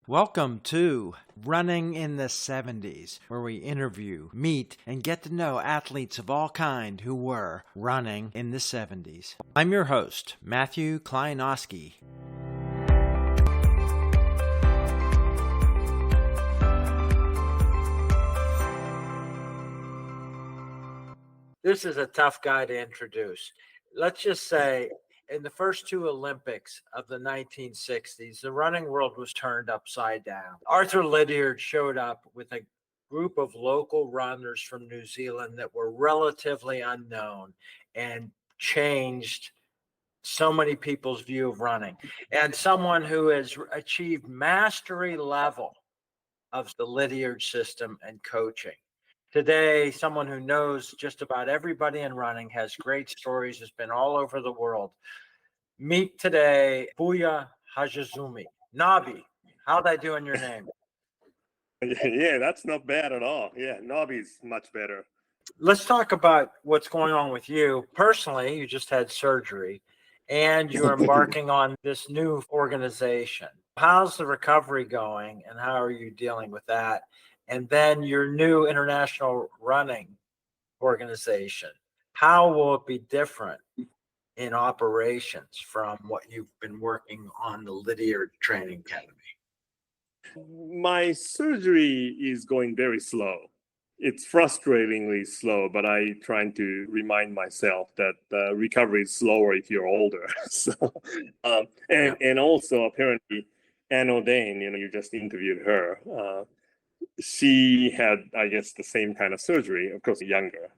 Welcome to Running in the 70s, where we interview, meet, and get to know athletes of all kind who were running in the 70s. I'm your host, Matthew Kleinowski. This is a tough guy to introduce. Let's just say in the first two Olympics of the 1960s, the running world was turned upside down. Arthur Lydiard showed up with a group of local runners from New Zealand that were relatively unknown and changed so many people's view of running. And someone who has achieved mastery level of the Lydiard system and coaching. Today, someone who knows just about everybody in running, has great stories, has been all over the world. Meet today, Buya Hashizume. Nobby, how'd I do in your name? Yeah, that's not bad at all. Yeah, Nobby's much better. Let's talk about what's going on with you. Personally, you just had surgery and you're embarking on this new organization. How's the recovery going and how are you dealing with that? And then your new international running organization, how will it be different in operations from what you've been working on the Lydiard Training Academy? My surgery is going very slow. It's frustratingly slow, but I trying to remind myself that recovery is slower if you're older. And also apparently Anne O'Dane, you just interviewed her. She had, I guess, the same kind of surgery, of course, younger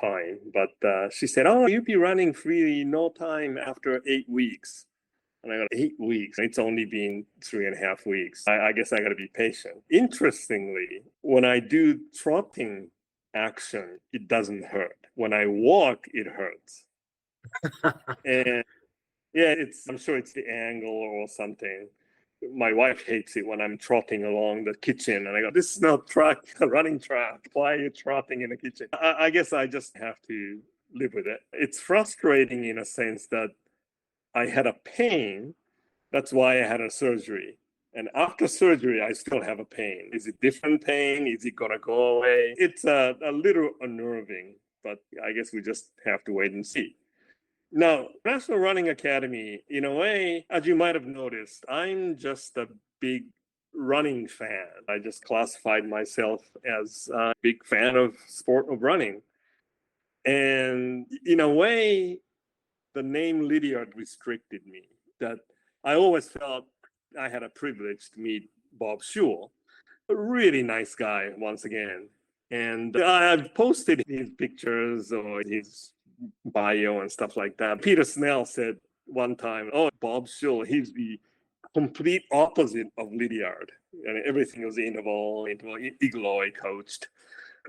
time. But she said, "Oh, you'll be running freely no time after 8 weeks." And I got 8 weeks. It's only been 3.5 weeks. I guess I got to be patient. Interestingly, when I do trotting action, it doesn't hurt. When I walk, it hurts. And yeah, I'm sure it's the angle or something. My wife hates it when I'm trotting along the kitchen and I go, "This is not a running track. Why are you trotting in the kitchen?" I guess I just have to live with it. It's frustrating in a sense that I had a pain. That's why I had a surgery. And after surgery, I still have a pain. Is it different pain? Is it going to go away? It's a little unnerving, but I guess we just have to wait and see. Now, National Running Academy, in a way, as you might have noticed, I'm just a big running fan. I just classified myself as a big fan of sport of running. And in a way, the name Lydiard restricted me. That I always felt I had a privilege to meet Bob Schull, a really nice guy once again. And I've posted his pictures or his bio and stuff like that. Peter Snell said one time, "Oh, Bob Schull, he's the complete opposite of Lydiard. And everything was interval, Igloy coached."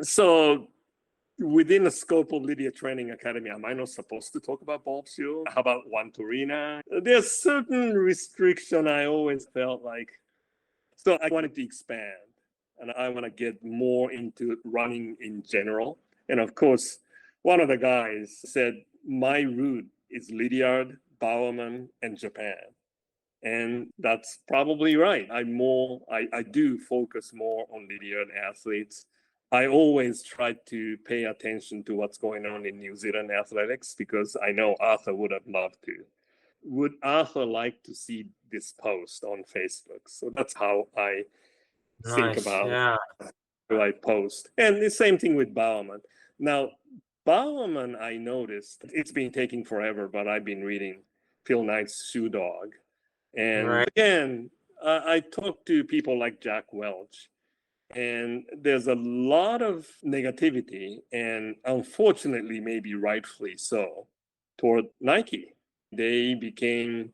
So within the scope of Lydiard Training Academy, am I not supposed to talk about Bob Schull? How about Juan Turina? There's certain restriction I always felt like. So I wanted to expand and I want to get more into running in general. And of course, one of the guys said, my route is Lydiard, Bowerman, and Japan. And that's probably right. I do focus more on Lydiard athletes. I always try to pay attention to what's going on in New Zealand athletics because I know Arthur would have loved to. Would Arthur like to see this post on Facebook? So that's how I think about who I post. And the same thing with Bowerman. Now, Bowerman, I noticed, it's been taking forever, but I've been reading Phil Knight's Shoe Dog. And again, I talk to people like Jack Welch, and there's a lot of negativity, and unfortunately, maybe rightfully so, toward Nike. They became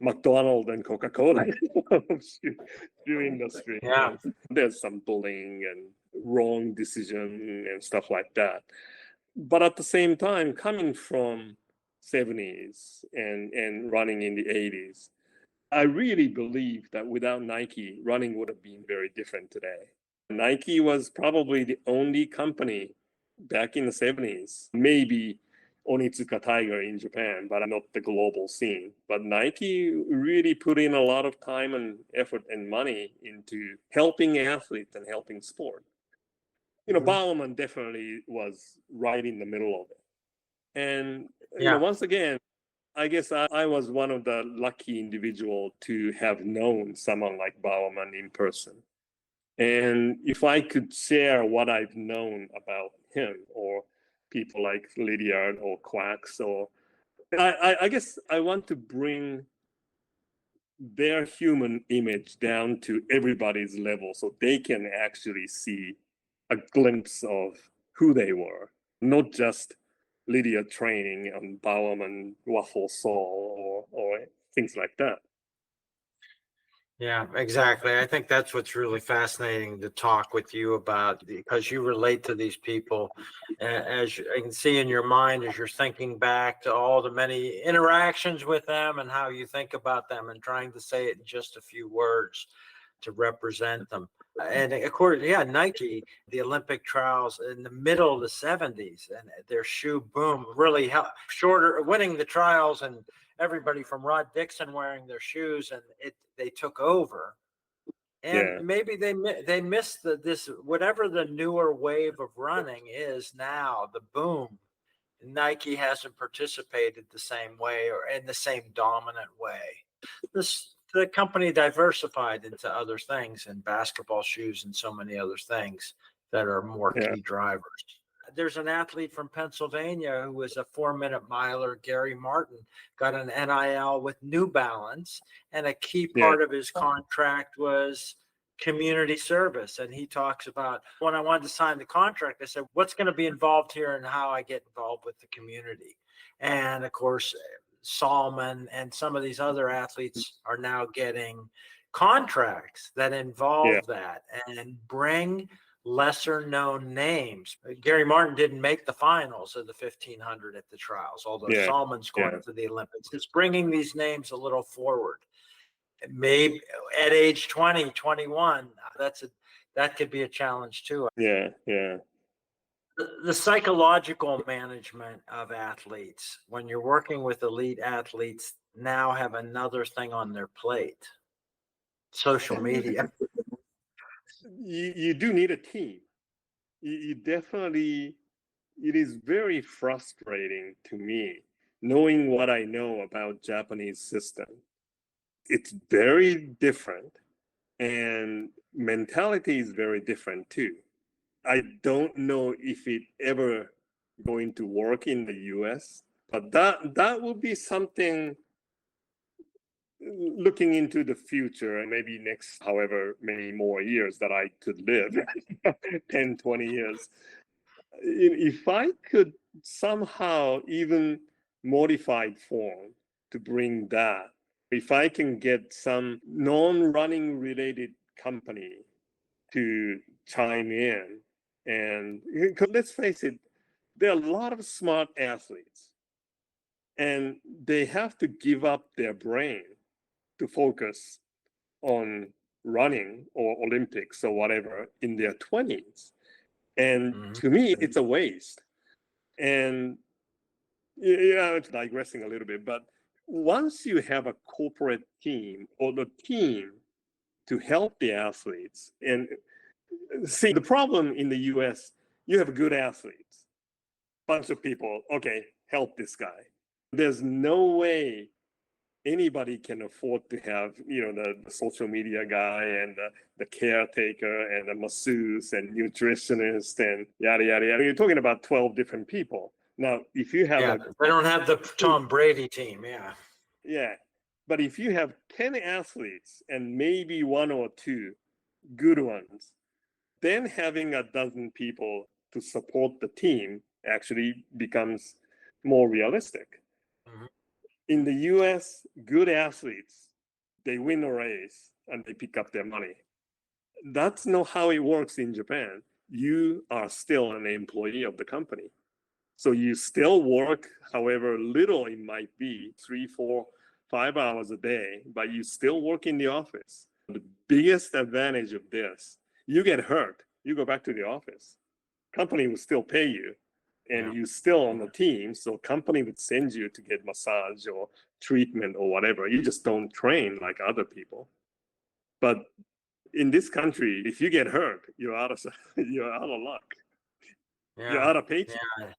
McDonald's and Coca-Cola of shoe industry. Yeah. There's some bullying and wrong decision and stuff like that. But at the same time, coming from 70s and running in the 80s, I really believe that without Nike, running would have been very different today. Nike was probably the only company back in the 70s, maybe Onitsuka Tiger in Japan, but not the global scene. But Nike really put in a lot of time and effort and money into helping athletes and helping sport. Bowerman definitely was right in the middle of it. And, once again, I guess I was one of the lucky individual to have known someone like Bowerman in person. And if I could share what I've known about him or people like Lydiard or Quacks, or I guess I want to bring their human image down to everybody's level so they can actually see a glimpse of who they were, not just Lydia training and Bowerman waffle saw or things like that. Yeah, exactly. I think that's what's really fascinating to talk with you about, because you relate to these people, as I can see in your mind as you're thinking back to all the many interactions with them and how you think about them and trying to say it in just a few words to represent them. And of course, yeah, Nike, the Olympic trials in the middle of the 70s, and their shoe boom really helped shorter winning the trials, and everybody from Rod Dixon wearing their shoes, and they took over. And maybe they missed this whatever the newer wave of running is now, the boom. Nike hasn't participated the same way or in the same dominant way. The company diversified into other things, and basketball shoes and so many other things that are more key drivers. There's an athlete from Pennsylvania who was a 4-minute miler, Gary Martin, got an NIL with New Balance, and a key part of his contract was community service. And he talks about, when I wanted to sign the contract, I said, what's going to be involved here and how I get involved with the community. And of course, Salman and some of these other athletes are now getting contracts that involve that and bring lesser known names. Gary Martin didn't make the finals of the 1500 at the trials, although Salman's going to the Olympics. It's bringing these names a little forward. Maybe at age 20, 21, that could be a challenge too. The psychological management of athletes, when you're working with elite athletes, now have another thing on their plate: social media. You do need a team. You definitely, it is very frustrating to me knowing what I know about Japanese system. It's very different, and mentality is very different too. I don't know if it ever going to work in the US, but that would be something looking into the future, and maybe next however many more years that I could live, 10, 20 years. If I could somehow even modified form to bring that, if I can get some non-running related company to chime in, and let's face it, there are a lot of smart athletes, and they have to give up their brain to focus on running or Olympics or whatever in their 20s. And to me, it's a waste. And it's digressing a little bit, but once you have a corporate team or the team to help the athletes, and see, the problem in the US, you have good athletes, bunch of people, okay, help this guy. There's no way anybody can afford to have, the social media guy and the caretaker and the masseuse and nutritionist and yada, yada, yada. You're talking about 12 different people. Now, if you have they don't have the Tom Brady team. Yeah. But if you have 10 athletes and maybe one or two good ones, then having a dozen people to support the team actually becomes more realistic. In the US, good athletes, they win a race and they pick up their money. That's not how it works in Japan. You are still an employee of the company. So you still work however little it might be, 3, 4, 5 hours a day, but you still work in the office. The biggest advantage of this, you get hurt, you go back to the office. Company will still pay you. and Yeah. you're still on the team. So company would send you to get massage or treatment or whatever. You just don't train like other people. But in this country, if you get hurt, you're out of you're out of luck. You're Yeah. out of paycheck. Yeah.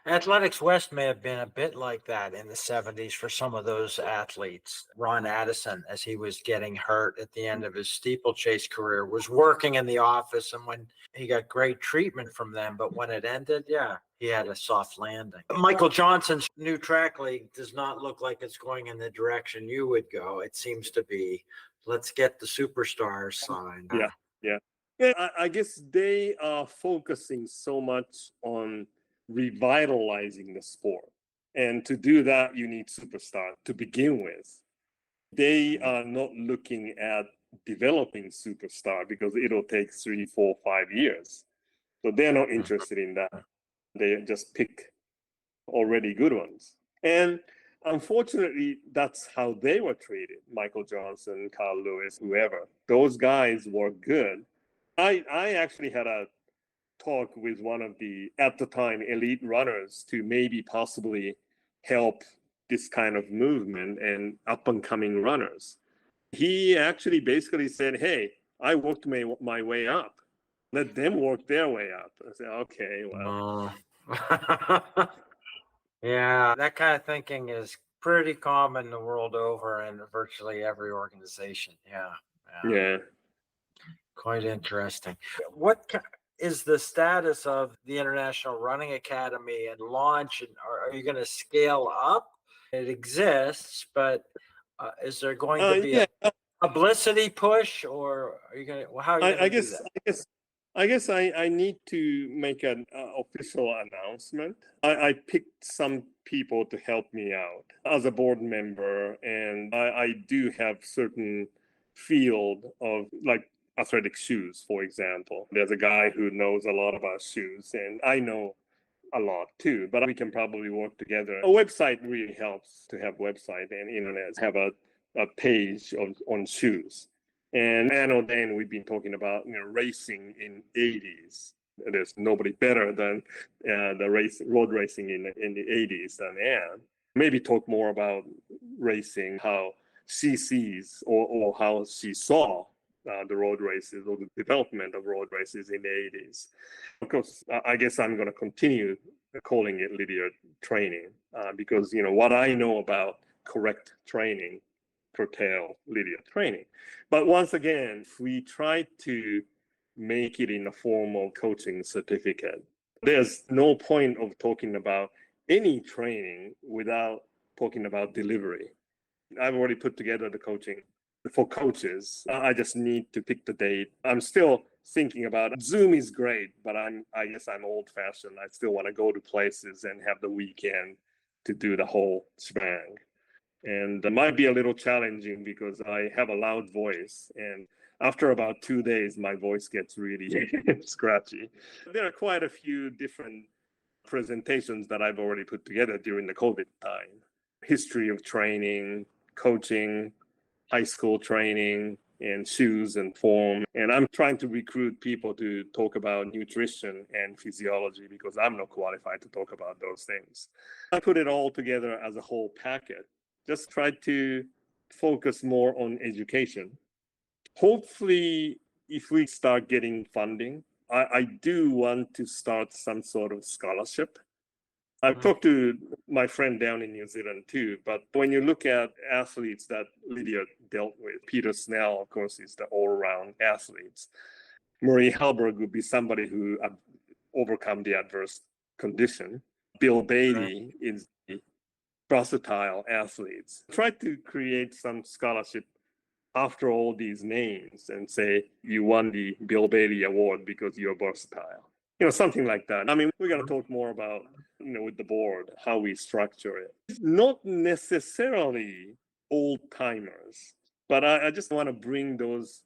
Athletics West may have been a bit like that in the 70s for some of those athletes. Ron Addison, as he was getting hurt at the end of his steeplechase career, was working in the office, and when he got great treatment from them, but when it ended, yeah, he had a soft landing. Michael Johnson's new track league does not look like it's going in the direction you would go. It seems to be, let's get the superstars signed. Yeah, yeah. Yeah, I guess they are focusing so much on revitalizing the sport. And to do that, you need superstar to begin with. They are not looking at developing superstar because it'll take 3, 4, 5 years. So they're not interested in that. They just pick already good ones. And unfortunately, that's how they were treated. Michael Johnson, Carl Lewis, whoever. Those guys were good. I actually had a talk with one of the, at the time, elite runners to maybe possibly help this kind of movement and up and coming runners. He actually basically said, hey, I worked my way up. Let them work their way up. I said, okay, well. Yeah, that kind of thinking is pretty common the world over in virtually every organization. Yeah. Yeah. Quite interesting. What is the status of the International Running Academy and launch? And are you going to scale up? It exists, but is there going to be Yeah. a publicity push, or are you going to? Well, how are you going to do that? I guess I need to make an official announcement. I picked some people to help me out as a board member, and I do have certain field of like athletic shoes, for example. There's a guy who knows a lot about shoes, and I know a lot too, but we can probably work together. A website really helps to have website and internet, have a page on shoes. And then we've been talking about racing in 80s. There's nobody better than the road racing in the 80s than Anne. Maybe talk more about racing, how she sees or how she saw the road races or the development of road races in the 80s. Of course, I guess I'm going to continue calling it Lydia training because what I know about correct training curtail Lydia training. But once again, we try to make it in the form of coaching certificate. There's no point of talking about any training without talking about delivery. I've already put together the coaching for coaches. I just need to pick the date. I'm still thinking about it. Zoom is great, but I guess I'm old fashioned. I still want to go to places and have the weekend to do the whole shebang. And it might be a little challenging because I have a loud voice. And after about 2 days, my voice gets really scratchy. There are quite a few different presentations that I've already put together during the COVID time. History of training, coaching, high school training, and shoes and form. And I'm trying to recruit people to talk about nutrition and physiology because I'm not qualified to talk about those things. I put it all together as a whole packet. Just try to focus more on education. Hopefully, if we start getting funding, I do want to start some sort of scholarship. I've talked to my friend down in New Zealand too, but when you look at athletes that Lydia dealt with, Peter Snell, of course, is the all-around athletes. Marie Halberg would be somebody who overcome the adverse condition. Bill Bailey is the versatile athletes. Try to create some scholarship after all these names and say you won the Bill Bailey Award because you're versatile. Something like that. I mean, we're going to talk more about, with the board, how we structure it. Not necessarily old timers, but I just want to bring those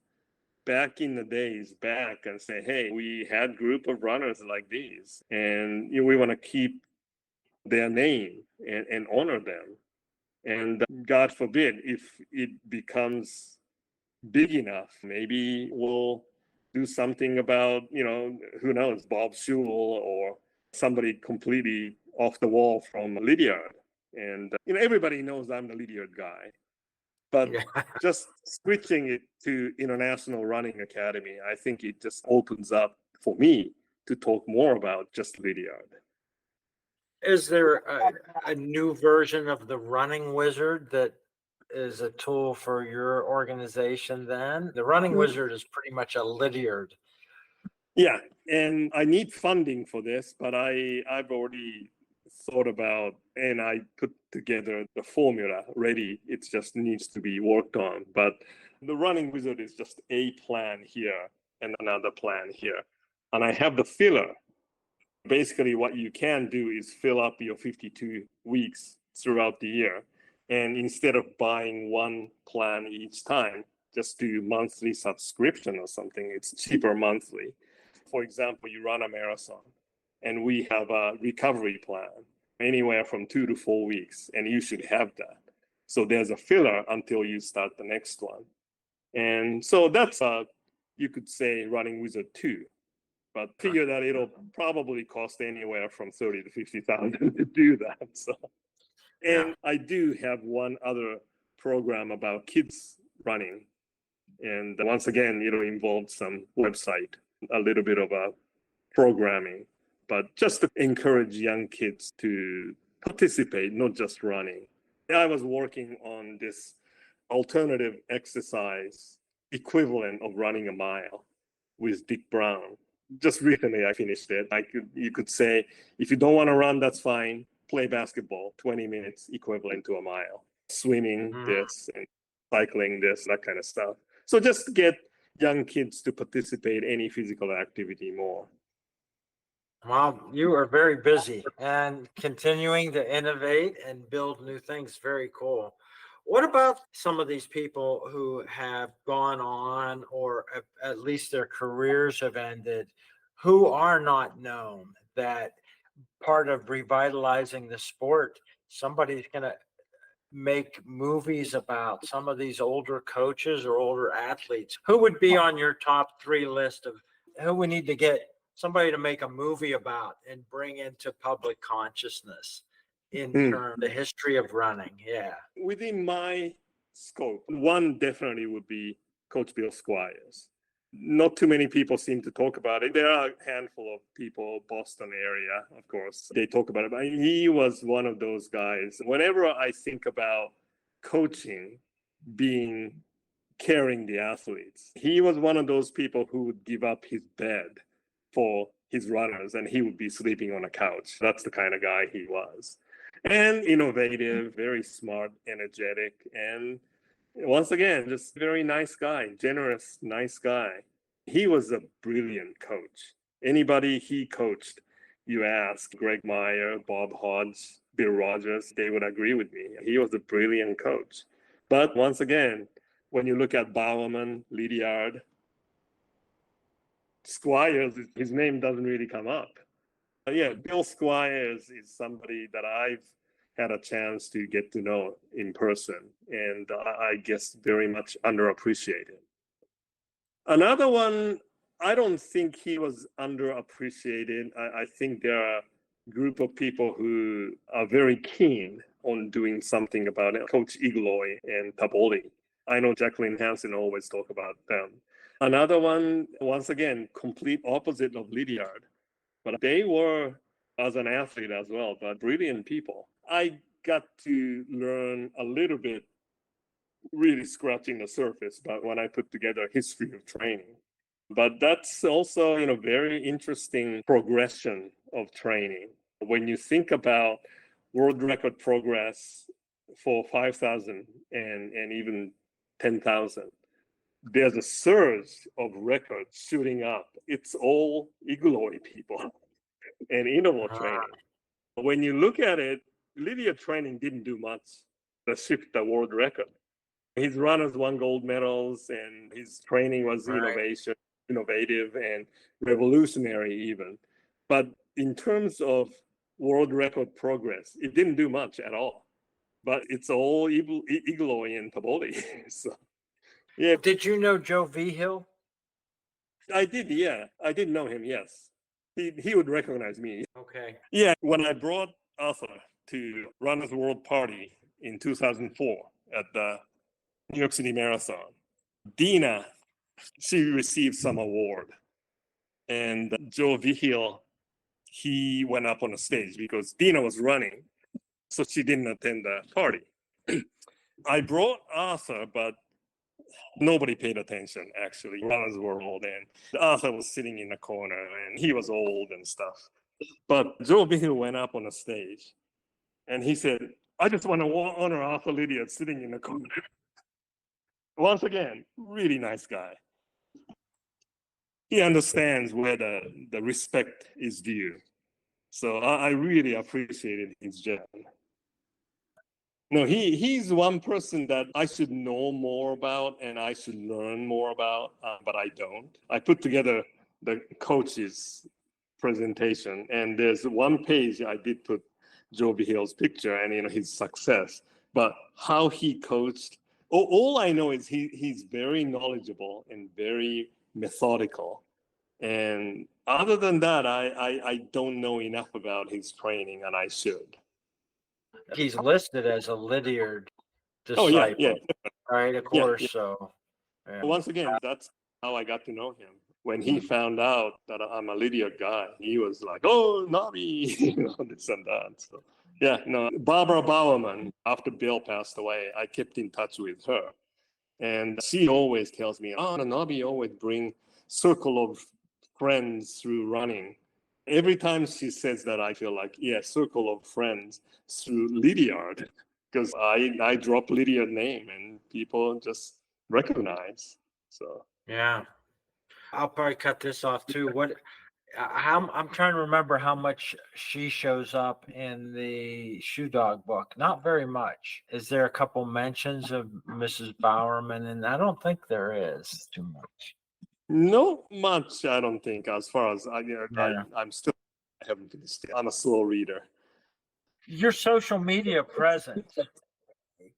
back in the days back and say, hey, we had group of runners like these, and we want to keep their name and honor them. And God forbid, if it becomes big enough, maybe we'll do something about, who knows, Bob Sewell or somebody completely off the wall from Lydiard. And, everybody knows I'm the Lydiard guy. But Yeah. just switching it to International Running Academy, I think it just opens up for me to talk more about just Lydiard. Is there a new version of the Running Wizard that is a tool for your organization then? The Running Wizard is pretty much a Lydiard. Yeah, and I need funding for this, but I've already thought about and I put together the formula ready. It just needs to be worked on. But the Running Wizard is just a plan here and another plan here. And I have the filler. Basically, what you can do is fill up your 52 weeks throughout the year. And instead of buying one plan each time, just do monthly subscription or something. It's cheaper monthly. For example, you run a marathon and we have a recovery plan anywhere from 2 to 4 weeks, and you should have that. So there's a filler until you start the next one. And so that's you could say Running Wizard 2, but figure that it'll probably cost anywhere from 30 to 50,000 to do that. So, and I do have one other program about kids running. And once again, it'll involve some website, a little bit of a programming, but just to encourage young kids to participate, not just running. I was working on this alternative exercise equivalent of running a mile with Dick Brown. Just recently, I finished it. You could say, if you don't want to run, that's fine. Play basketball, 20 minutes equivalent to a mile. Swimming this and cycling this, that kind of stuff. So just get young kids to participate in any physical activity more. Well, you are very busy and continuing to innovate and build new things. Very cool. What about some of these people who have gone on, or at least their careers have ended, who are not known, that part of revitalizing the sport, somebody's going to make movies about some of these older coaches or older athletes? Who would be on your top 3 list of who we need to get somebody to make a movie about and bring into public consciousness in terms of the history of running? Yeah. Within my scope, one definitely would be Coach Bill Squires. Not too many people seem to talk about it. There are a handful of people, Boston area, of course, they talk about it. But he was one of those guys. Whenever I think about coaching being carrying the athletes, he was one of those people who would give up his bed for his runners and he would be sleeping on a couch. That's the kind of guy he was. And innovative, very smart, energetic, and once again, just very nice guy, generous, nice guy. He was a brilliant coach. Anybody he coached, you ask Greg Meyer, Bob Hodge, Bill Rogers, they would agree with me. He was a brilliant coach. But once again, when you look at Bowerman, Lydiard, Squires, his name doesn't really come up. Yeah, Bill Squires is somebody that I've had a chance to get to know in person, and I guess very much underappreciated. Another one, I don't think he was underappreciated. I think there are a group of people who are very keen on doing something about it. Coach Igloy and Taboli. I know Jacqueline Hansen always talk about them. Another one, once again, complete opposite of Lydiard. But they were, as an athlete as well, but brilliant people. I got to learn a little bit, really scratching the surface, but when I put together a history of training. But that's also, very interesting progression of training. When you think about world record progress for 5,000 and even 10,000, there's a surge of records shooting up. It's all Igloy people and interval training. When you look at it, Lydia training didn't do much to shift the world record. His runners won gold medals, and his training was innovative, and revolutionary even. But in terms of world record progress, it didn't do much at all. But it's all Igloy and Taboli. So, yeah. Did you know Joe Vigil? I did, yeah. I did know him, yes. he would recognize me. Okay. Yeah, when I brought Arthur to Runners World Party in 2004 at the New York City Marathon, Dina, she received some award. And Joe Vigil, he went up on the stage because Dina was running, so she didn't attend the party. I brought Arthur, but nobody paid attention, actually. Runners were old, and Arthur was sitting in the corner, and he was old and stuff. But Joe Vigil went up on the stage, and he said, I just want to honor Arthur Lydiard sitting in the corner. Once again, really nice guy. He understands where the respect is due. So I really appreciated his job. No, he's one person that I should know more about and I should learn more about, but I don't. I put together the coach's presentation, and there's one page I did put Joe Vigil's picture and his success, but how he coached. All I know is he's very knowledgeable and very methodical. And other than that, I don't know enough about his training, and I should. He's listed as a Lydiard Oh, disciple, yeah. right? Of Yeah, course. yeah. So, yeah. Once again, that's how I got to know him. When he found out that I'm a Lydiard guy, he was like, "Oh, Nobby," this and that. So, yeah, no, Barbara Bowerman, after Bill passed away, I kept in touch with her. And she always tells me, "Oh, Nobby always bring circle of friends through running." Every time she says that, I feel like, yeah, circle of friends through Lydiard, because I drop Lydiard name and people just recognize. So Yeah. I'll probably cut this off too. I'm trying to remember how much she shows up in the Shoe Dog book. Not very much. Is there a couple mentions of Mrs. Bowerman? And I don't think there is too much. no much, I don't think, as far as Yeah. I'm still having to I'm a slow reader. Your social media presence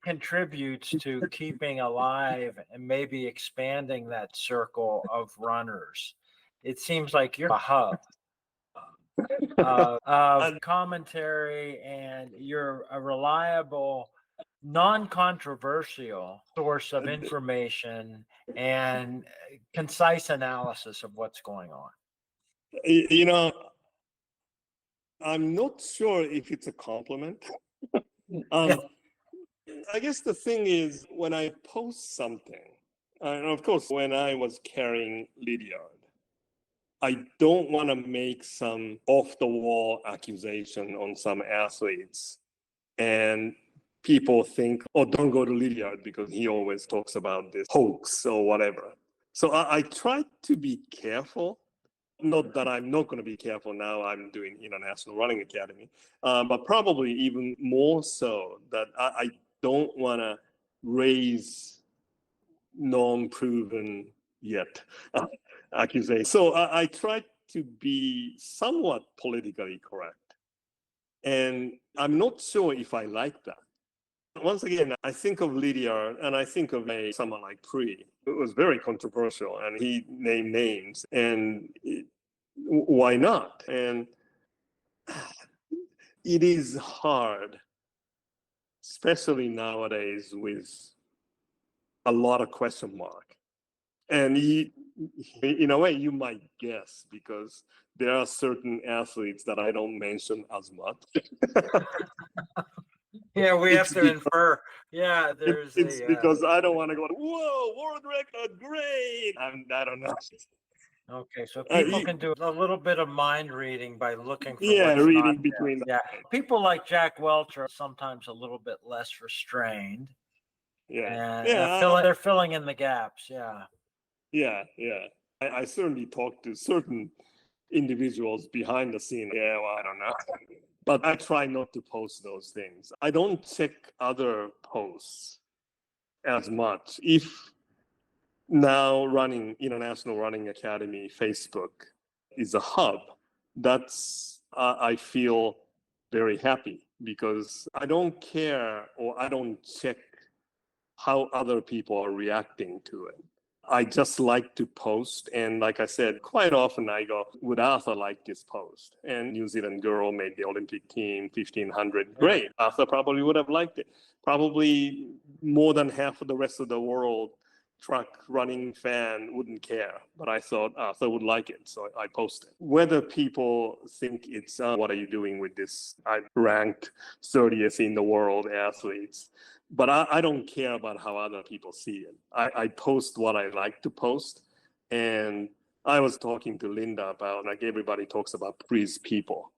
contributes to keeping alive and maybe expanding that circle of runners. It seems like you're a hub of commentary, and you're a reliable, non-controversial source of information and concise analysis of what's going on. You know, I'm not sure if it's a compliment. I guess the thing is, when I post something, and of course, when I was carrying Lydiard, I don't want to make some off the wall accusation on some athletes. And people think, oh, don't go to Lydiard because he always talks about this hoax or whatever. So I try to be careful. Not that I'm not going to be careful now, I'm doing International Running Academy, but probably even more so that I don't want to raise non-proven yet accusation. So I try to be somewhat politically correct. And I'm not sure if I like that. Once again, I think of Lydiard and I think of someone like Pre. It was very controversial and he named names. And why not? And it is hard, especially nowadays with a lot of question mark. And in a way, you might guess because there are certain athletes that I don't mention as much. Yeah, we have to infer. Yeah, there's it's because I don't want to go, whoa, world record, great. I don't know. Okay, so people can do a little bit of mind reading by looking for what's reading not between there. Yeah, people like Jack Welch are sometimes a little bit less restrained. And they're filling in the gaps. Yeah. I certainly talk to certain individuals behind the scene. Yeah, well, I don't know. But I try not to post those things. I don't check other posts as much. If now running International Running Academy Facebook is a hub, that's I feel very happy because I don't care or I don't check how other people are reacting to it. I just like to post. And like I said, quite often I go, would Arthur like this post? And New Zealand girl made the Olympic team, 1500. Great. Arthur probably would have liked it. Probably more than half of the rest of the world truck running fan wouldn't care. But I thought Arthur would like it. So I posted. Whether people think it's, what are you doing with this? I ranked 30th in the world athletes. But I don't care about how other people see it. I post what I like to post. And I was talking to Linda about, like, everybody talks about please people.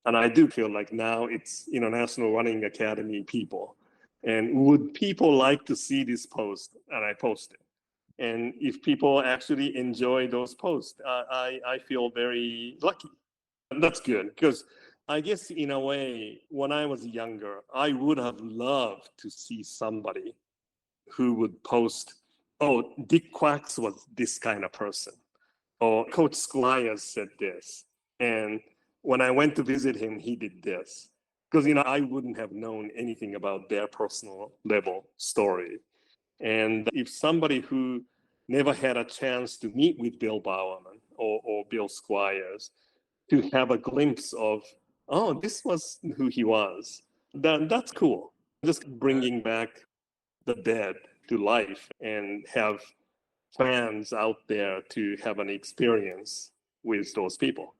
And I do feel like now it's International Running Academy people. And would people like to see this post? And I post it. And if people actually enjoy those posts, I feel very lucky. And that's good because I guess in a way, when I was younger, I would have loved to see somebody who would post, oh, Dick Quacks was this kind of person, or Coach Squires said this. And when I went to visit him, he did this. Because, I wouldn't have known anything about their personal level story. And if somebody who never had a chance to meet with Bill Bowerman or Bill Squires, to have a glimpse of, oh, this was who he was, that's cool. Just bringing back the dead to life and have fans out there to have an experience with those people.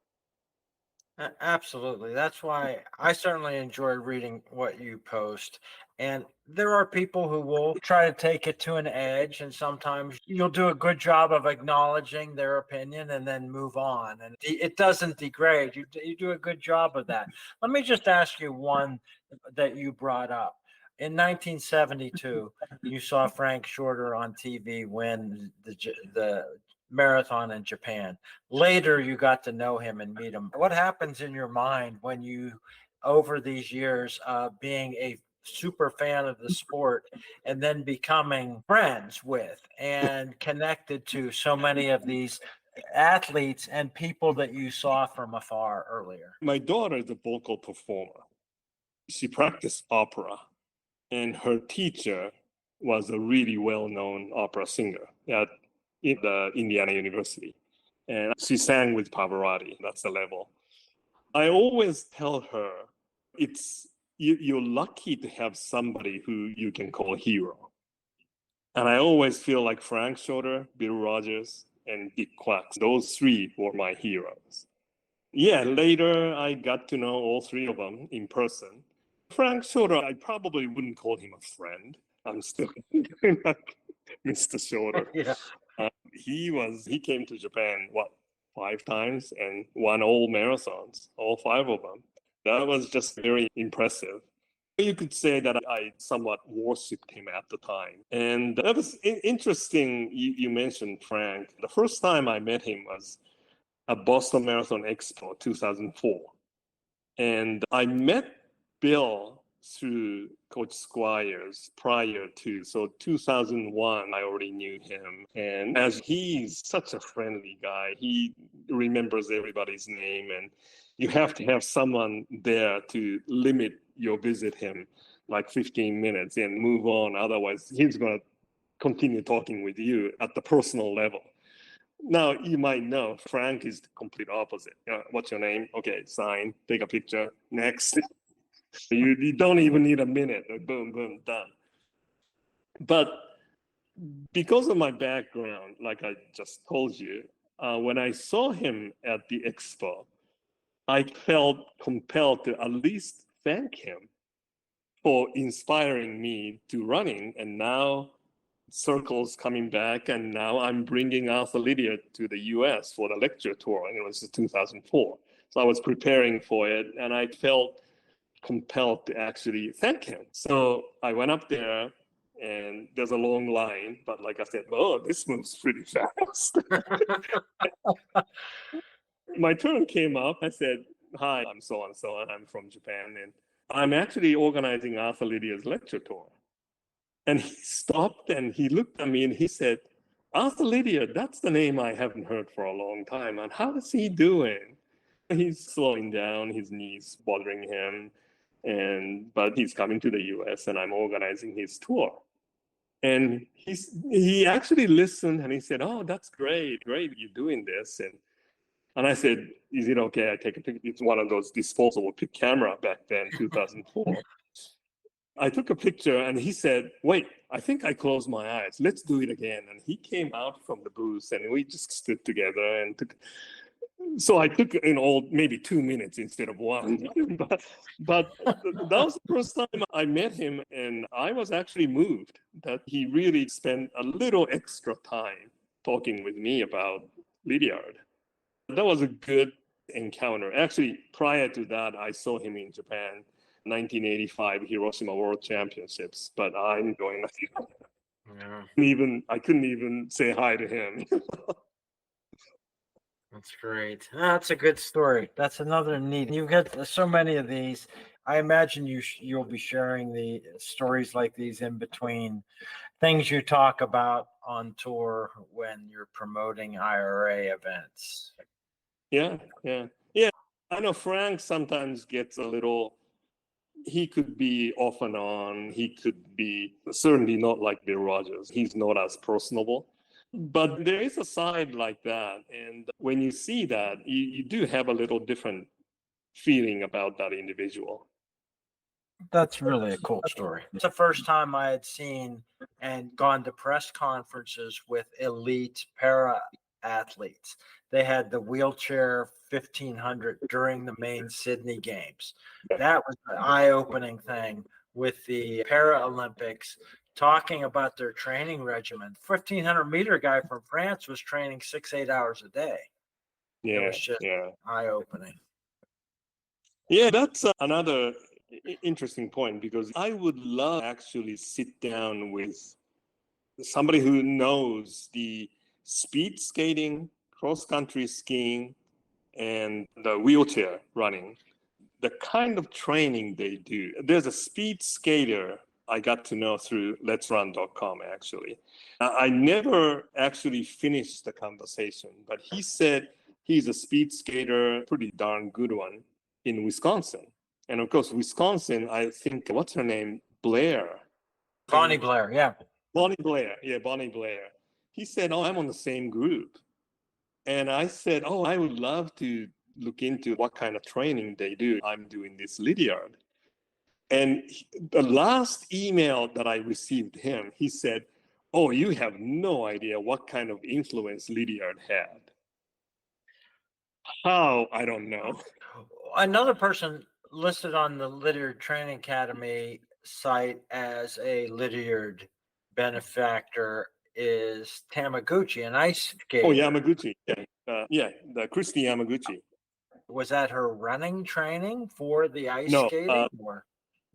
Absolutely. That's why I certainly enjoy reading what you post. And there are people who will try to take it to an edge, and sometimes you'll do a good job of acknowledging their opinion and then move on. And it doesn't degrade. You do a good job of that. Let me just ask you one that you brought up. In 1972, you saw Frank Shorter on TV win the marathon in Japan. Later, you got to know him and meet him. What happens in your mind when you, over these years, being a super fan of the sport and then becoming friends with and connected to so many of these athletes and people that you saw from afar earlier? My daughter is a vocal performer. She practiced opera, and her teacher was a really well-known opera singer at the Indiana University. And she sang with Pavarotti. That's the level. I always tell her you're lucky to have somebody who you can call hero. And I always feel like Frank Shorter, Bill Rogers, and Dick Quacks, those three were my heroes. Yeah, later I got to know all three of them in person. Frank Shorter, I probably wouldn't call him a friend. I'm still like Mr. Shorter. Yeah. He came to Japan, 5 times and won all marathons, all 5 of them. That was just very impressive. You could say that I somewhat worshipped him at the time. And that was interesting. You mentioned Frank. The first time I met him was at Boston Marathon Expo 2004. And I met Bill through Coach Squires prior to. So 2001, I already knew him. And as he's such a friendly guy, he remembers everybody's name. And you have to have someone there to limit your visit him like 15 minutes and move on. Otherwise, he's going to continue talking with you at the personal level. Now, you might know Frank is the complete opposite. What's your name? Okay, sign, take a picture, next. You don't even need a minute. Boom, boom, done. But because of my background, like I just told you, when I saw him at the expo, I felt compelled to at least thank him for inspiring me to running. And now circles coming back, and now I'm bringing Arthur Lydia to the US for the lecture tour, and it was 2004. So I was preparing for it, and I felt compelled to actually thank him. So I went up there, and there's a long line, but like I said, oh, this moves pretty fast. My turn came up. I said, hi, I'm so and so, and I'm from Japan, and I'm actually organizing Arthur Lydia's lecture tour. And he stopped and he looked at me and he said, Arthur Lydia, that's the name I haven't heard for a long time. And how is he doing? He's slowing down, his knees bothering him. But he's coming to the US and I'm organizing his tour. And he actually listened and he said, "Oh, that's great, great, you're doing this." And I said, "Is it okay? I take a picture." It's one of those disposable camera back then, 2004. I took a picture and he said, "Wait, I think I closed my eyes. Let's do it again." And he came out from the booth and we just stood together and took. So I took in all maybe 2 minutes instead of one. but that was the first time I met him, and I was actually moved that he really spent a little extra time talking with me about Lydiard. That was a good encounter. Actually, prior to that, I saw him in Japan, 1985 Hiroshima World Championships. But I'm going. Yeah, I couldn't even say hi to him. that's great. That's a good story. That's another neat. You've got so many of these. I imagine you'll be sharing the stories like these in between things you talk about on tour when you're promoting IRA events. Yeah, yeah, yeah. I know Frank sometimes gets a little. He could be off and on. He could be certainly not like Bill Rogers. He's not as personable. But there is a side like that. And when you see that, you do have a little different feeling about that individual. That's really a cool story. It's the first time I had seen and gone to press conferences with elite para athletes. They had the wheelchair 1500 during the main Sydney Games. That was an eye opening thing with the Paralympics talking about their training regimen. 1500-meter guy from France was training 6-8 hours a day. It Yeah, was just yeah. eye opening. Yeah, that's another interesting point because I would love to actually sit down with somebody who knows the speed skating, cross country skiing, and the wheelchair running, the kind of training they do. There's a speed skater I got to know through letsrun.com actually. I never actually finished the conversation, but he said he's a speed skater, pretty darn good one in Wisconsin. And of course, Wisconsin, I think, what's her name? Blair. Bonnie Blair, yeah. Bonnie Blair. Yeah, Bonnie Blair. He said, "Oh, I'm on the same group." And I said, "Oh, I would love to look into what kind of training they do. I'm doing this Lydiard." And the last email that I received him, he said, "Oh, you have no idea what kind of influence Lydiard had." How? I don't know. Another person listed on the Lydiard Training Academy site as a Lydiard benefactor is Tamaguchi, an ice Oh, skater. Yamaguchi. Yeah, the Christy Yamaguchi. Was that her running training for the ice No, skating? Or?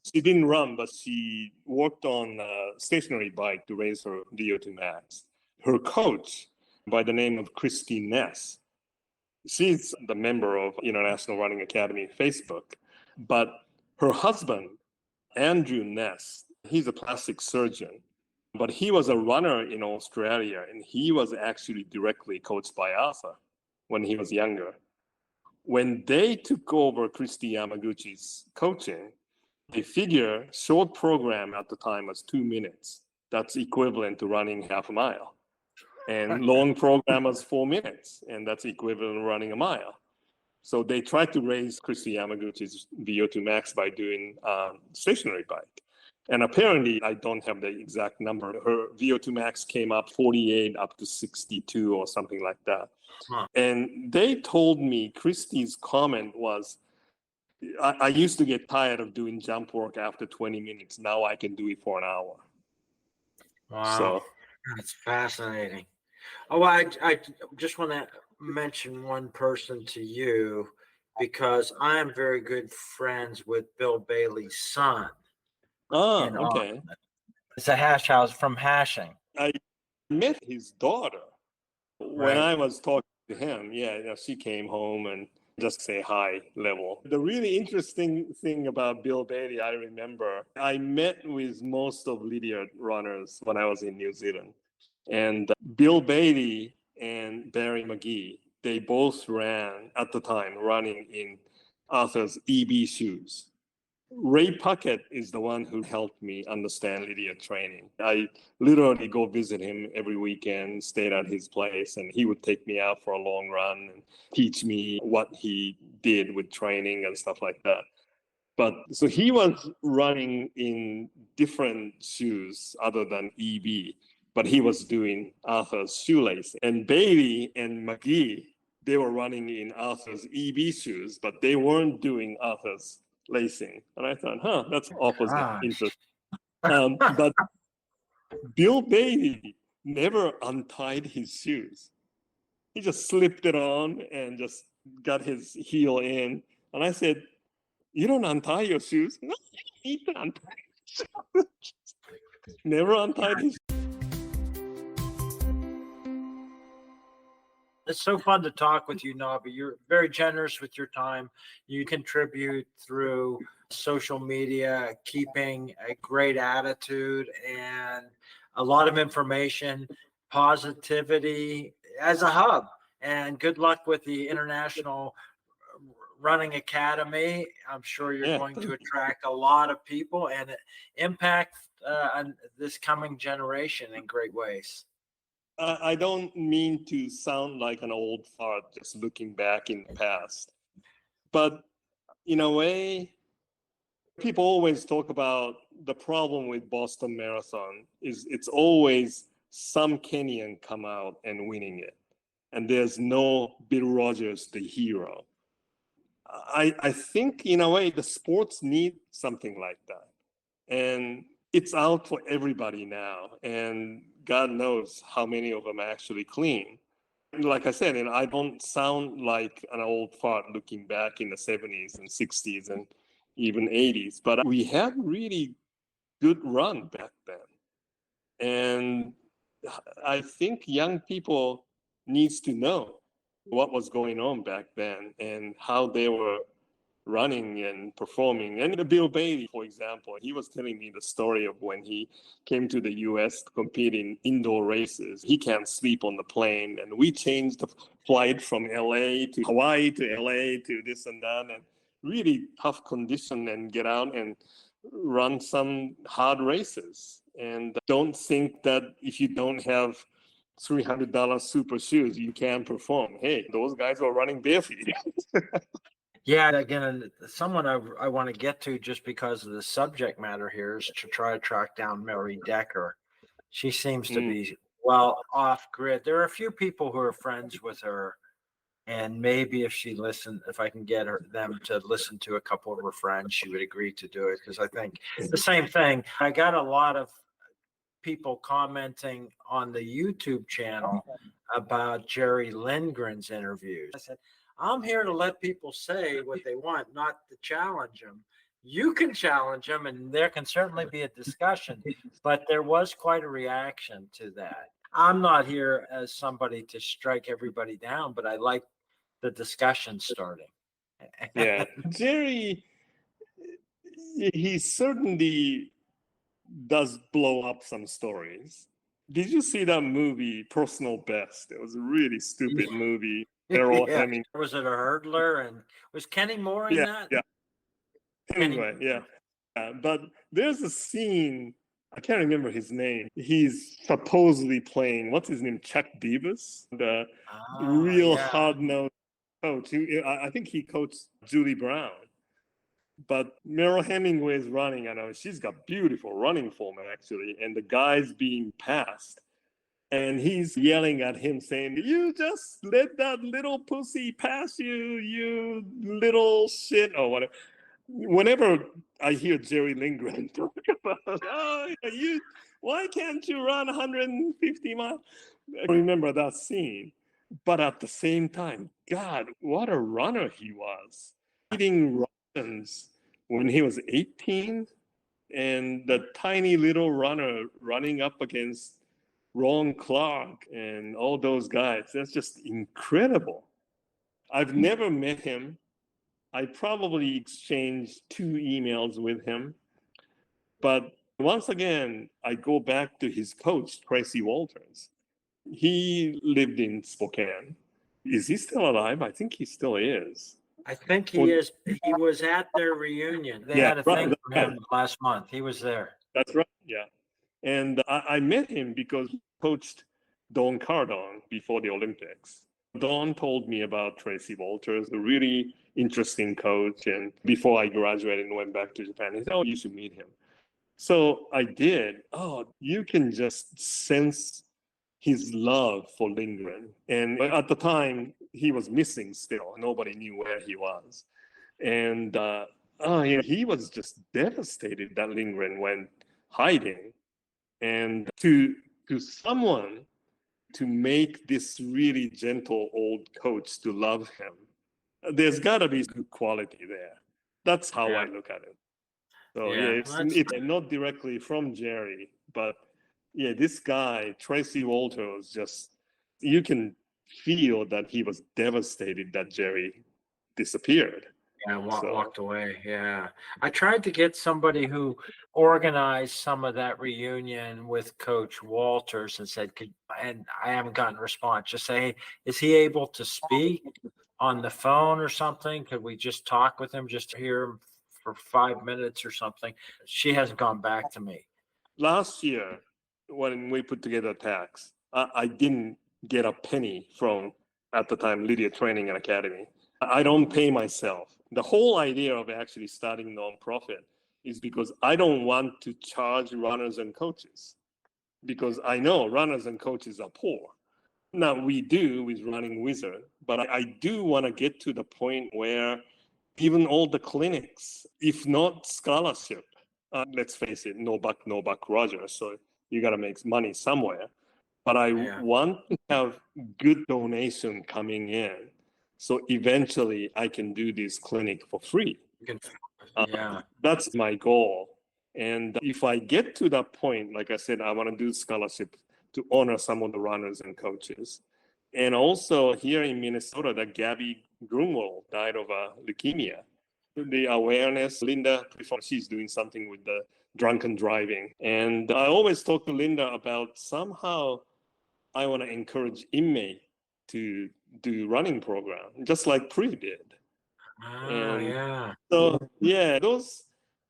she didn't run, but she worked on a stationary bike to raise her VO2 max. Her coach, by the name of Christy Ness, she's the member of International Running Academy Facebook. But her husband, Andrew Ness, he's a plastic surgeon, but he was a runner in Australia, and he was actually directly coached by Arthur when he was younger. When they took over Christy Yamaguchi's coaching, they figure short program at the time was 2 minutes. That's equivalent to running half a mile. And long program was 4 minutes, and that's equivalent to running a mile. So they tried to raise Christy Yamaguchi's VO2 max by doing stationary bike. And apparently, I don't have the exact number. Her VO2 max came up 48 up to 62 or something like that. Huh. And they told me Christy's comment was, I used to get tired of doing jump work after 20 minutes. Now I can do it for an hour. Wow, So, that's fascinating. Oh, I just want to mention one person to you because I am very good friends with Bill Bailey's son in okay. Austin. It's a hash house from hashing. I met his daughter when Right. I was talking to him. Yeah, she came home and just say hi level. The really interesting thing about Bill Bailey, I remember, I met with most of Lydiard runners when I was in New Zealand. And Bill Bailey and Barry McGee, they both ran at the time running in Arthur's EB shoes. Ray Puckett is the one who helped me understand idiot training. I literally go visit him every weekend, stayed at his place, and he would take me out for a long run and teach me what he did with training and stuff like that. But so he was running in different shoes other than EB, but he was doing Arthur's shoelace. And Bailey and McGee, they were running in Arthur's EB shoes, but they weren't doing Arthur's lacing. And I thought, that's opposite Gosh. interest. But Bill Bailey never untied his shoes. He just slipped it on and just got his heel in. And I said, you don't untie your shoes? No, you need to untie your shoes. Never untied his shoes. It's so fun to talk with you, Nobby. You're very generous with your time. You contribute through social media, keeping a great attitude and a lot of information, positivity as a hub. And good luck with the International Running Academy. I'm sure you're going to attract a lot of people and impact on this coming generation in great ways. I don't mean to sound like an old fart just looking back in the past. But in a way, people always talk about the problem with Boston Marathon is it's always some Kenyan come out and winning it. And there's no Bill Rogers, the hero. I think in a way the sports need something like that. And it's out for everybody now. And God knows how many of them are actually clean. Like I said, and I don't sound like an old fart looking back in the 70s and 60s and even 80s, but we had really good run back then. And I think young people needs to know what was going on back then and how they were running and performing. And Bill Bailey, for example, he was telling me the story of when he came to the US to compete in indoor races. He can't sleep on the plane. And we changed the flight from LA to Hawaii to LA to this and that. And really tough condition and get out and run some hard races. And don't think that if you don't have $300 super shoes, you can perform. Hey, those guys are running barefoot. Yeah, again, someone I want to get to just because of the subject matter here is to try to track down Mary Decker. She seems to be well off grid. There are a few people who are friends with her, and maybe if I can get them to listen to a couple of her friends, she would agree to do it because I think the same thing. I got a lot of people commenting on the YouTube channel about Jerry Lindgren's interviews. I said, I'm here to let people say what they want, not to challenge them. You can challenge them, and there can certainly be a discussion, but there was quite a reaction to that. I'm not here as somebody to strike everybody down, but I like the discussion starting. Yeah, Jerry, he certainly does blow up some stories. Did you see that movie, Personal Best? It was a really stupid movie. Errol Hemming. Was it a hurdler? And was Kenny Moore in that? Yeah. Anyway, yeah. But there's a scene, I can't remember his name. He's supposedly playing, what's his name? Chuck Davis, the real hard-nosed coach. I think he coached Julie Brown. But Meryl Hemingway is running. I know she's got beautiful running form, actually. And the guy's being passed. And he's yelling at him saying, you just let that little pussy pass you, you little shit, or whatever. Whenever I hear Jerry Lindgren talk about, why can't you run 150 miles? I remember that scene. But at the same time, God, what a runner he was. Eating Russians when he was 18, and the tiny little runner running up against Ron Clark and all those guys. That's just incredible. I've never met him. I probably exchanged 2 emails with him. But once again, I go back to his coach, Tracy Walters. He lived in Spokane. Is he still alive? I think he still is. I think Or- he was at their reunion. They Yeah, had a right, thing for right. him last month. He was there. That's right. Yeah. And I met him because he coached Don Cardone before the Olympics. Don told me about Tracy Walters, a really interesting coach. And before I graduated and went back to Japan, he said, "Oh, you should meet him." So I did. Oh, you can just sense his love for Lindgren. And at the time, he was missing still. Nobody knew where he was. And he was just devastated that Lindgren went hiding. And to someone to make this really gentle old coach to love him, there's got to be good quality there. That's how I Yeah. look at it. So Yeah. it's not directly from Jerry, but yeah, this guy Tracy Walters, just you can feel that he was devastated that Jerry disappeared. Yeah, So walked away. Yeah. I tried to get somebody who organized some of that reunion with Coach Walters and said, and I haven't gotten a response. Just say, hey, is he able to speak on the phone or something? Could we just talk with him, just to hear him for 5 minutes or something? She hasn't gone back to me. last year, when we put together tax, I didn't get a penny from, at the time, Lydia Training and Academy. I don't pay myself. The whole idea of actually starting nonprofit is because I don't want to charge runners and coaches, because I know runners and coaches are poor. Now we do with Running Wizard, but I do want to get to the point where even all the clinics, if not scholarship, let's face it, no buck Rogers. So you got to make money somewhere. But I Yeah. want to have good donation coming in, so eventually I can do this clinic for free. You can, Uh, yeah. that's my goal. And if I get to that point, like I said, I want to do scholarship to honor some of the runners and coaches. And also here in Minnesota, that Gabby Grunwald died of leukemia. The awareness, Linda, she's doing something with the drunken driving. And I always talk to Linda about somehow I want to encourage inmate to do running program, just like Pri did. Oh, And yeah. so, yeah, those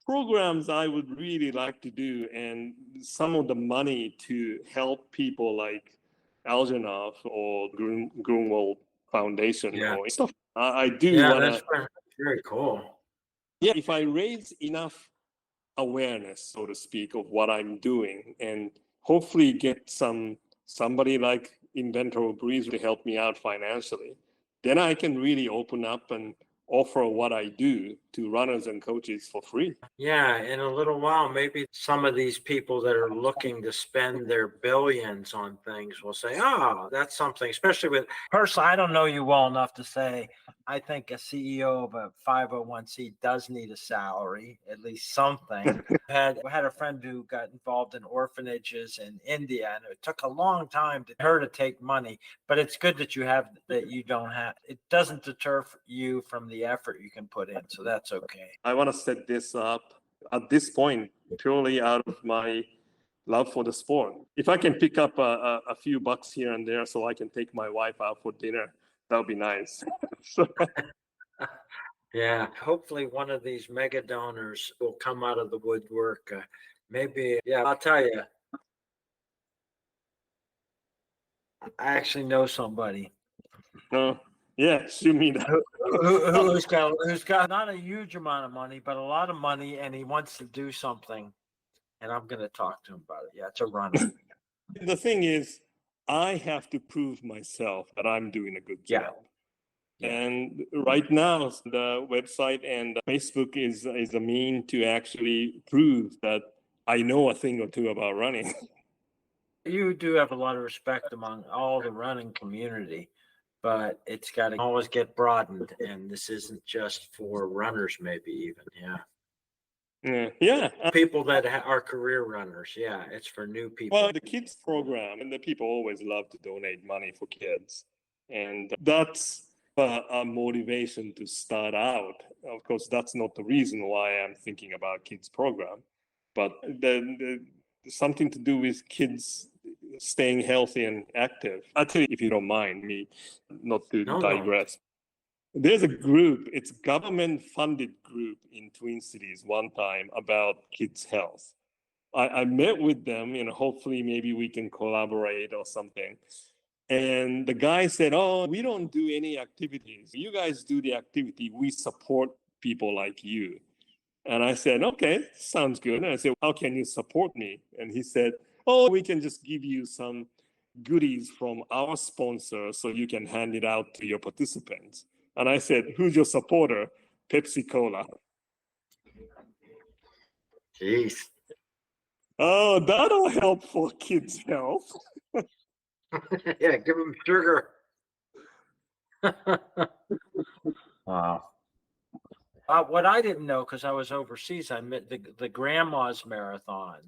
programs I would really like to do, and some of the money to help people like Algenov or Grunwald Foundation Yeah. or stuff. I do Yeah. want That's to, very cool. yeah, if I raise enough awareness, so to speak, of what I'm doing, and hopefully get somebody like Inventor Breeze to help me out financially, then I can really open up and offer what I do to runners and coaches for free. Yeah, in a little while, maybe some of these people that are looking to spend their billions on things will say, oh, that's something, especially with personally, I don't know you well enough to say, I think a CEO of a 501c does need a salary, at least something. I had a friend who got involved in orphanages in India, and it took a long time for her to take money, but it's good that you don't have, it doesn't deter you from the effort you can put in. So that's okay. I want to set this up at this point purely out of my love for the sport. If I can pick up a few bucks here and there so I can take my wife out for dinner, that would be nice. So, Yeah, hopefully one of these mega donors will come out of the woodwork. Maybe, yeah, I'll tell you, I actually know somebody yeah, shoot me that. who's got not a huge amount of money, but a lot of money, and he wants to do something. And I'm going to talk to him about it. Yeah, it's a runner. The thing is, I have to prove myself that I'm doing a good Yeah, job. yeah, And right now, the website and Facebook is a mean to actually prove that I know a thing or two about running. you do have a lot of respect among all the running community, but it's got to always get broadened. And this isn't just for runners, maybe even. Yeah. Yeah. People that are career runners. Yeah, it's for new people. Well, the kids program, and the people always love to donate money for kids. And that's a motivation to start out. Of course, that's not the reason why I'm thinking about kids program, but something to do with kids staying healthy and active. I'll tell you, if you don't mind me not to No, no. digress. There's a group, it's government-funded group in Twin Cities one time about kids' health. I met with them, hopefully maybe we can collaborate or something. And the guy said, oh, we don't do any activities. You guys do the activity. We support people like you. And I said, okay, sounds good. And I said, how can you support me? And he said, oh, we can just give you some goodies from our sponsor so you can hand it out to your participants. And I said, who's your supporter? Pepsi Cola. Jeez. Oh, that'll help for kids' health. Yeah, give them sugar. Wow. What I didn't know, because I was overseas, I met the Grandma's Marathon.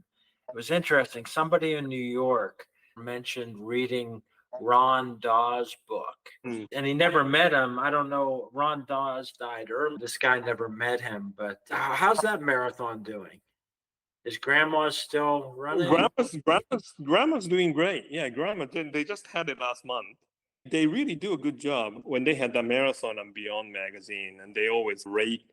It was interesting. Somebody in New York mentioned reading Ron Dawes' book, and he never met him. I don't know. Ron Dawes died early. This guy never met him. But how's that marathon doing? Is Grandma still running? Grandma's doing great. Yeah, Grandma, they just had it last month. They really do a good job. When they had the marathon on Beyond magazine, and they always rate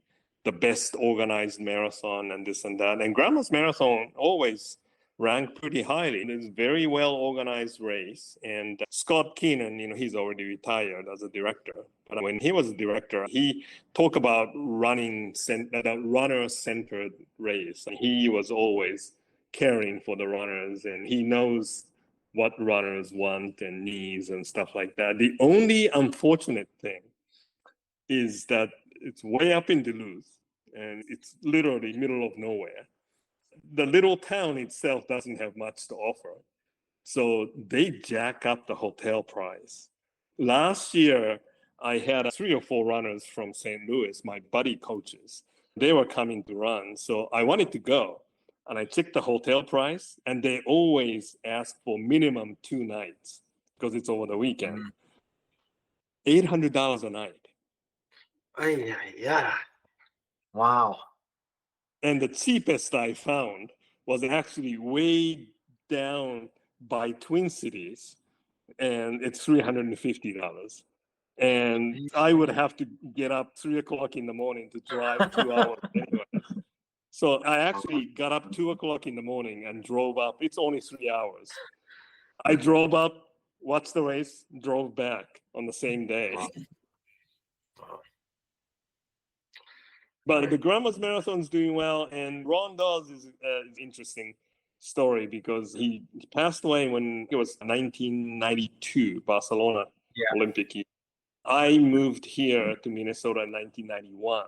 the best organized marathon and this and that. And Grandma's marathon always ranked pretty highly. It's a very well organized race. And Scott Keenan, he's already retired as a director. But when he was a director, he talked about running a runner-centered race. And he was always caring for the runners, and he knows what runners want and needs and stuff like that. The only unfortunate thing is that it's way up in Duluth, and it's literally middle of nowhere. The little town itself doesn't have much to offer. So they jack up the hotel price. Last year, I had 3 or 4 runners from St. Louis, my buddy coaches. They were coming to run, so I wanted to go. And I checked the hotel price, and they always ask for minimum 2 nights because it's over the weekend. $800 a night. Yeah. Wow. And the cheapest I found was actually way down by Twin Cities, and it's $350. And I would have to get up 3 o'clock in the morning to drive 2 hours anyway. So I actually got up 2 o'clock in the morning and drove up. It's only 3 hours. I drove up, watched the race, drove back on the same day. But the Grandma's Marathon is doing well, and Ron Dawes is an interesting story because he passed away when it was 1992 Barcelona Olympic year. I moved here to Minnesota in 1991.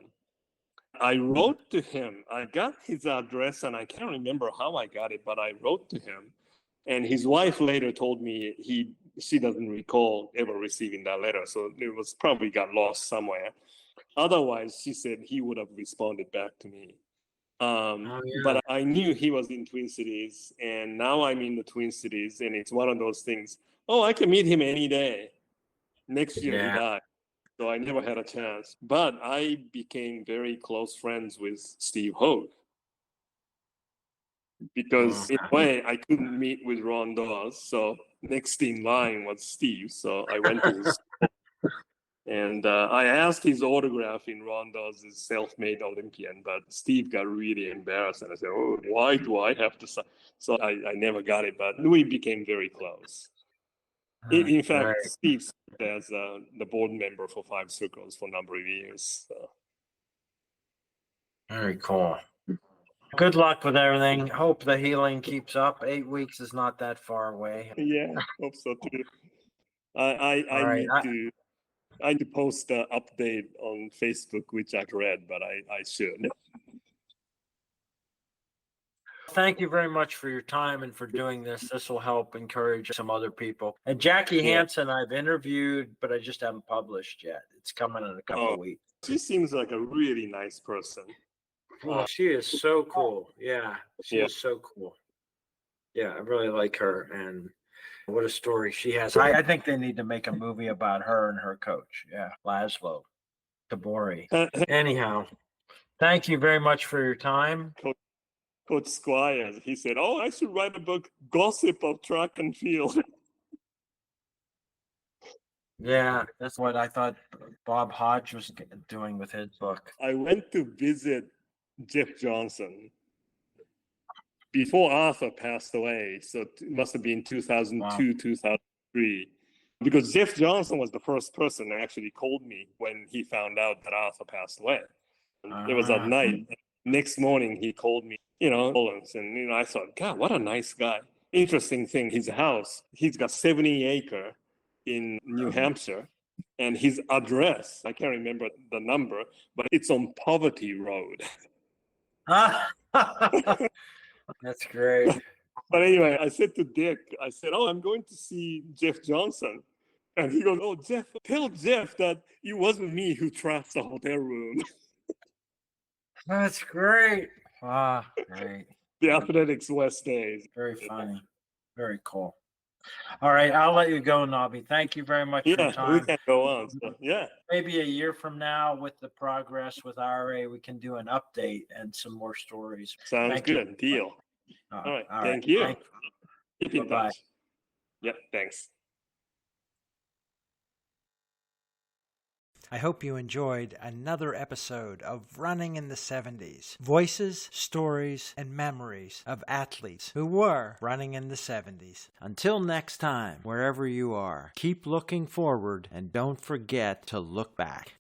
I wrote to him. I got his address, and I can't remember how I got it, but I wrote to him. And his wife later told me she doesn't recall ever receiving that letter, so it was probably got lost somewhere. Otherwise, she said he would have responded back to me. But I knew he was in Twin Cities, and now I'm in the Twin Cities, and it's one of those things. Oh, I can meet him any day. Next year he died, so I never had a chance. But I became very close friends with Steve Hogue because in a way I couldn't meet with Ron Dawes, so next in line was Steve. So I went to his and I asked his autograph in Ron Dawes' Self-Made Olympian, but Steve got really embarrassed, and I said, "Oh, why do I have to sign?" So I never got it, but we became very close. In fact, Steve served as the board member for Five Circles for a number of years. So. Very cool. Good luck with everything. Hope the healing keeps up. 8 weeks is not that far away. Yeah, hope so too. I need to post an update on Facebook, which I've read, but I should. Thank you very much for your time and for doing this. This will help encourage some other people. And Jackie Hansen, I've interviewed, but I just haven't published yet. It's coming in a couple of weeks. She seems like a really nice person. Well, she is so cool. Yeah, she is so cool. Yeah, I really like her, and what a story she has. I think they need to make a movie about her and her coach. Yeah, Laszlo Tabori. Anyhow, thank you very much for your time. Coach Squires, he said, "Oh, I should write a book, Gossip of Track and Field." Yeah, that's what I thought Bob Hodge was doing with his book. I went to visit Jeff Johnson before Arthur passed away. So it must have been 2002, 2003. Because Jeff Johnson was the first person that actually called me when he found out that Arthur passed away. It was at night. Next morning, he called me, and I thought, God, what a nice guy. Interesting thing, his house, he's got 70 acre in New Hampshire, and his address, I can't remember the number, but it's on Poverty Road. That's great. But anyway, I said to Dick, I said, oh, I'm going to see Jeff Johnson. And he goes, oh, Jeff, tell Jeff that it wasn't me who trashed the hotel room. That's great. Great. The Athletics West days. Very funny. Very cool. All right, I'll let you go, Nobby. Thank you very much for your Yeah, we time. can go on. So, yeah. Maybe a year from now, with the progress with RA, we can do an update and some more stories. Sounds Thank good. you. Deal. All right. All Thank right. you. Keep in Bye-bye. touch. Yeah, thanks. I hope you enjoyed another episode of Running in the 70s. Voices, stories, and memories of athletes who were running in the 70s. Until next time, wherever you are, keep looking forward and don't forget to look back.